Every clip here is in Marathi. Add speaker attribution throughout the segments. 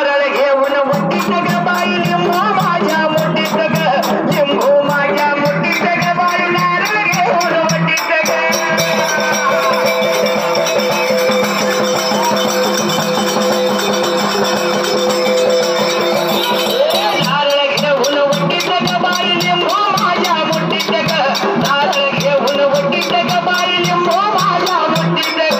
Speaker 1: नारळ घेऊन मुठीत ग बाई लिंबू माझ्या मुठीत ग लिंबू माझ्या मुठीत ग बाई नारळ घेऊन मुठीत ग नारळ घेऊन मुठीत ग बाई लिंबू माझ्या मुठीत ग नारळ घेऊन मुठीत ग बाई लिंबू माझ्या मुठीत ग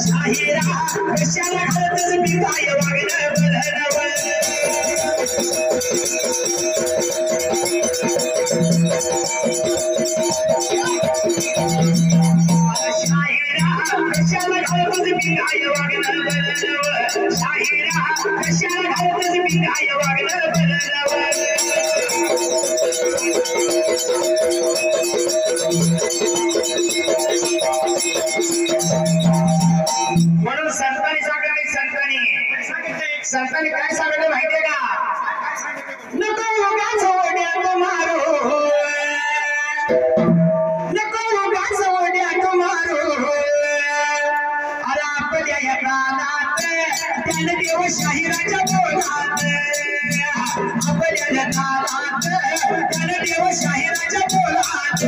Speaker 1: शाहिरा कशाला घालतच मी काय वागणं बनवं शाहिरा कशाला घालतच मी काय वागणं बनवं शाहिरा कशाला घालतच मी काय वागणं बनवं म्हणून संतांनी संतांनी काय सांगितलं माहितीये का नको उगाच ओढ्यात मारू नको उगाच ओढ्यात मारू अरे आपल्या या कानात त्याने देव शाहिराच्या बोलात आपल्या या कानात त्याने देव शाहिराच्या बोलात